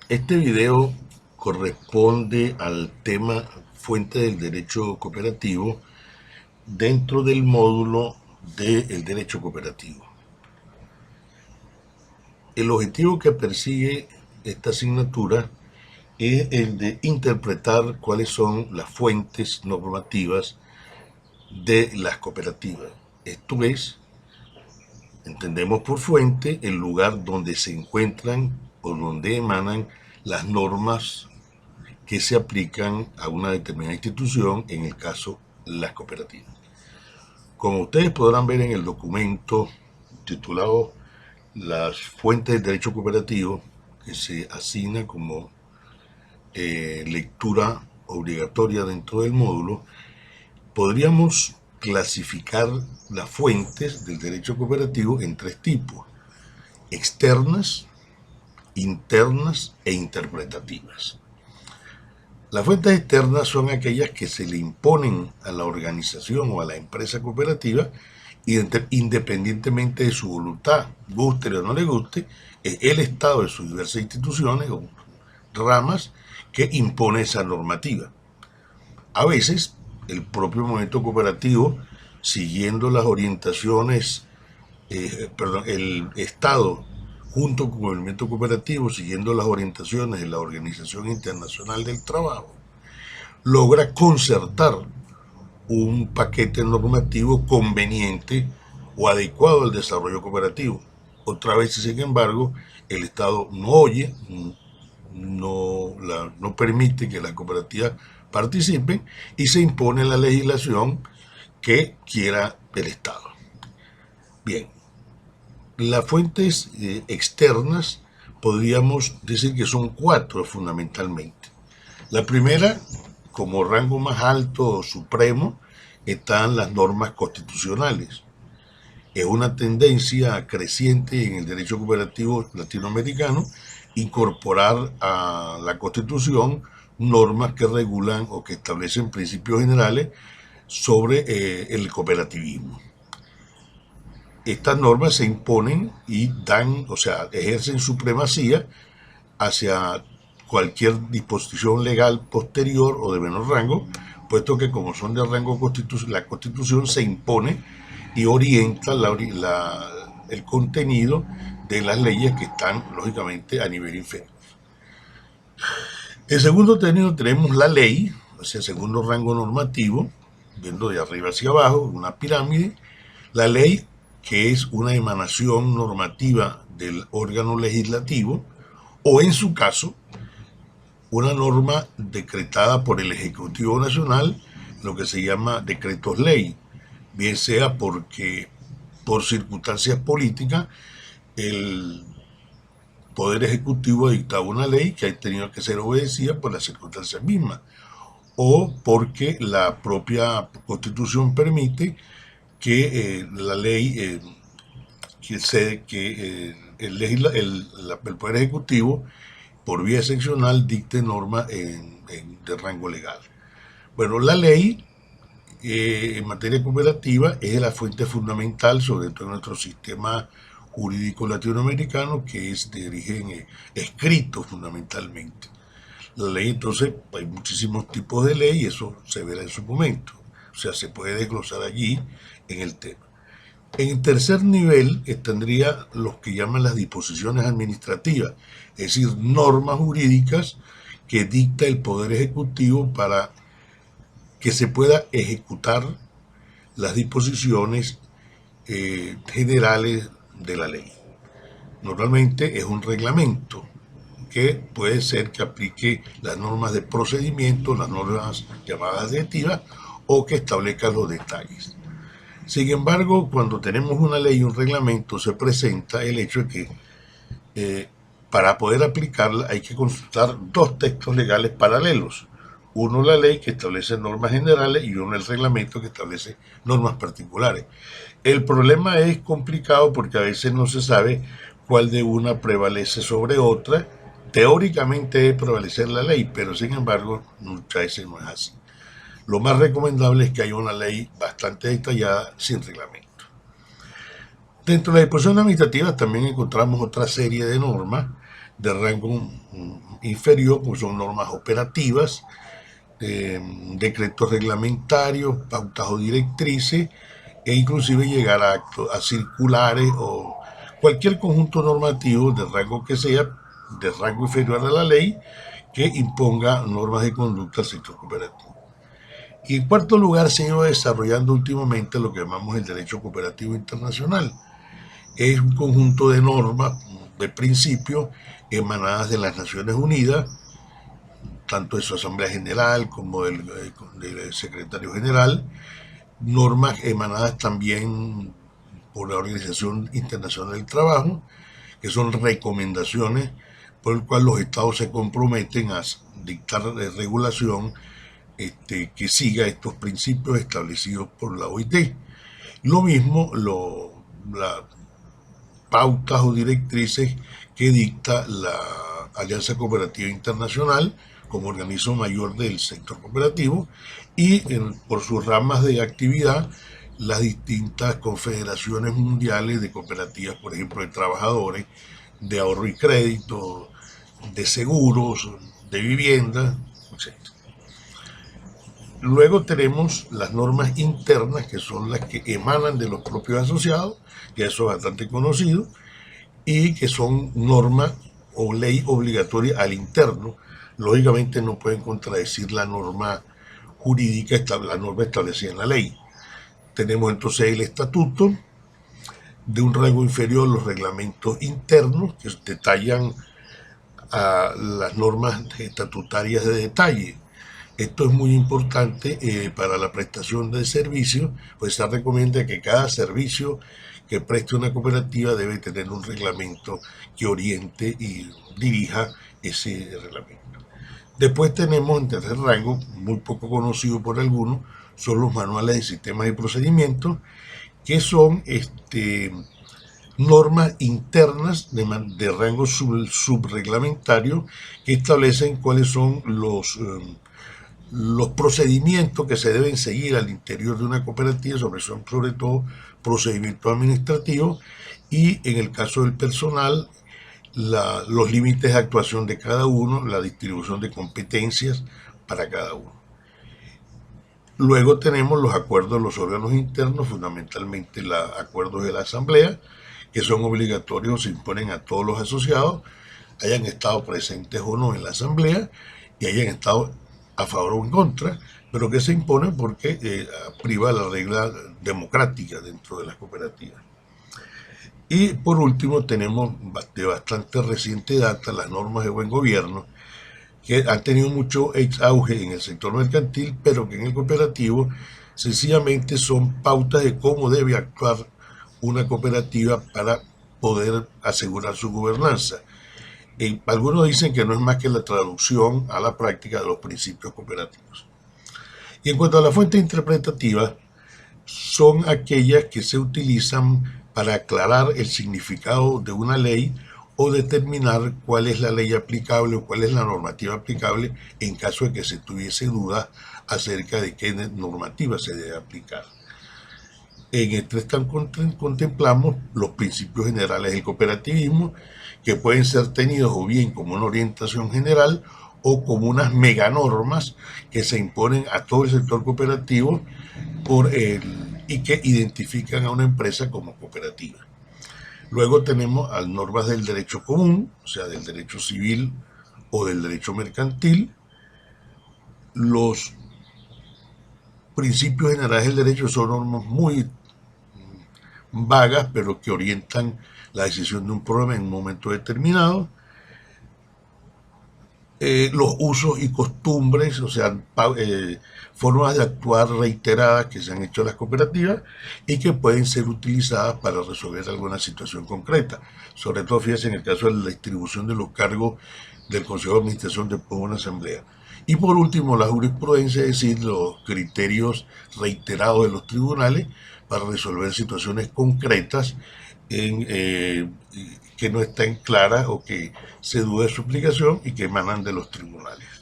Este video corresponde al tema fuente del derecho cooperativo dentro del módulo del derecho cooperativo. El objetivo que persigue esta asignatura es el de interpretar cuáles son las fuentes normativas de las cooperativas. Esto es, entendemos por fuente el lugar donde se encuentran o donde emanan las normas que se aplican a una determinada institución, en el caso las cooperativas. Como ustedes podrán ver en el documento titulado Las fuentes del derecho cooperativo, que se asigna como lectura obligatoria dentro del módulo, podríamos clasificar las fuentes del derecho cooperativo en tres tipos: externas, internas e interpretativas. Las fuentes externas son aquellas que se le imponen a la organización o a la empresa cooperativa independientemente de su voluntad, guste o no le guste, es el Estado de sus diversas instituciones o ramas que impone esa normativa. A veces, el propio movimiento cooperativo, siguiendo las orientaciones, el Estado, junto con el movimiento cooperativo, siguiendo las orientaciones de la Organización Internacional del Trabajo, logra concertar un paquete normativo conveniente o adecuado al desarrollo cooperativo. Otra vez, sin embargo, el Estado no oye, no permite que las cooperativas participen y se impone la legislación que quiera el Estado. Bien, las fuentes externas podríamos decir que son cuatro fundamentalmente. La primera, como rango más alto o supremo, están las normas constitucionales. Es una tendencia creciente en el derecho cooperativo latinoamericano incorporar a la Constitución normas que regulan o que establecen principios generales sobre el cooperativismo. Estas normas se imponen y dan, o sea, ejercen supremacía hacia cualquier disposición legal posterior o de menor rango, puesto que como son de rango constitucional, la Constitución se impone y orienta el contenido de las leyes que están, lógicamente, a nivel inferior. En segundo término tenemos la ley, o sea, segundo rango normativo, viendo de arriba hacia abajo, una pirámide. La ley, que es una emanación normativa del órgano legislativo, o en su caso, una norma decretada por el Ejecutivo Nacional, lo que se llama decretos ley, bien sea porque por circunstancias políticas el Poder Ejecutivo ha dictado una ley que ha tenido que ser obedecida por las circunstancias mismas, o porque la propia Constitución permite que la ley el Poder Ejecutivo por vía excepcional dicte normas de rango legal. Bueno, la ley en materia cooperativa es la fuente fundamental, sobre todo en nuestro sistema jurídico latinoamericano, que es de origen escrito fundamentalmente. La ley, entonces, hay muchísimos tipos de ley y eso se verá en su momento. O sea, se puede desglosar allí en el tema. En el tercer nivel tendría los que llaman las disposiciones administrativas, es decir, normas jurídicas que dicta el Poder Ejecutivo para que se pueda ejecutar las disposiciones generales de la ley. Normalmente es un reglamento que puede ser que aplique las normas de procedimiento, las normas llamadas directivas, o que establezca los detalles. Sin embargo, cuando tenemos una ley y un reglamento, se presenta el hecho de que para poder aplicarla hay que consultar dos textos legales paralelos. Uno la ley, que establece normas generales, y uno el reglamento, que establece normas particulares. El problema es complicado porque a veces no se sabe cuál de una prevalece sobre otra. Teóricamente debe prevalecer la ley, pero sin embargo muchas veces no es así. Lo más recomendable es que haya una ley bastante detallada sin reglamento. Dentro de las disposiciones administrativas también encontramos otra serie de normas de rango inferior, como son normas operativas, decretos reglamentarios, pautas o directrices, e inclusive llegar a circulares o cualquier conjunto normativo de rango que sea, de rango inferior a la ley, que imponga normas de conducta al sector cooperativo. Y en cuarto lugar, se ha ido desarrollando últimamente lo que llamamos el derecho cooperativo internacional. Es un conjunto de normas, de principios emanadas de las Naciones Unidas, tanto de su Asamblea General como del Secretario General, normas emanadas también por la Organización Internacional del Trabajo, que son recomendaciones por el cual los estados se comprometen a dictar regulación que siga estos principios establecidos por la OIT. Lo mismo las pautas o directrices que dicta la Alianza Cooperativa Internacional como organismo mayor del sector cooperativo y por sus ramas de actividad las distintas confederaciones mundiales de cooperativas, por ejemplo, de trabajadores, de ahorro y crédito, de seguros, de vivienda, etc. Luego tenemos las normas internas, que son las que emanan de los propios asociados, que eso es bastante conocido, y que son normas o ley obligatoria al interno. Lógicamente no pueden contradecir la norma jurídica, la norma establecida en la ley. Tenemos entonces el estatuto, de un rango inferior los reglamentos internos, que detallan a las normas estatutarias de detalle. Esto es muy importante para la prestación de servicios, pues se recomienda que cada servicio que preste una cooperativa debe tener un reglamento que oriente y dirija ese reglamento. Después tenemos en tercer rango, muy poco conocido por algunos, son los manuales de sistemas y procedimientos, que son normas internas de rango subreglamentario que establecen cuáles son los procedimientos que se deben seguir al interior de una cooperativa, sobre todo procedimientos administrativos, y en el caso del personal, los límites de actuación de cada uno, la distribución de competencias para cada uno. Luego tenemos los acuerdos de los órganos internos, fundamentalmente los acuerdos de la Asamblea, que son obligatorios, se imponen a todos los asociados, hayan estado presentes o no en la Asamblea y hayan estado a favor o en contra, pero que se imponen porque priva la regla democrática dentro de las cooperativas. Y por último tenemos de bastante reciente data las normas de buen gobierno, que han tenido mucho auge en el sector mercantil, pero que en el cooperativo sencillamente son pautas de cómo debe actuar una cooperativa para poder asegurar su gobernanza. Algunos dicen que no es más que la traducción a la práctica de los principios cooperativos. Y en cuanto a la fuente interpretativa, son aquellas que se utilizan para aclarar el significado de una ley o determinar cuál es la ley aplicable o cuál es la normativa aplicable en caso de que se tuviese dudas acerca de qué normativa se debe aplicar. En este contemplamos los principios generales del cooperativismo, que pueden ser tenidos o bien como una orientación general o como unas meganormas que se imponen a todo el sector cooperativo y que identifican a una empresa como cooperativa. Luego tenemos las normas del derecho común, o sea, del derecho civil o del derecho mercantil. Los principios generales del derecho son normas muy vagas, pero que orientan la decisión de un problema en un momento determinado. Los usos y costumbres, o sea, formas de actuar reiteradas que se han hecho en las cooperativas y que pueden ser utilizadas para resolver alguna situación concreta. Sobre todo, fíjense, en el caso de la distribución de los cargos del Consejo de Administración de una asamblea. Y por último, la jurisprudencia, es decir, los criterios reiterados de los tribunales para resolver situaciones concretas que no están claras o que se duda de su aplicación y que emanan de los tribunales.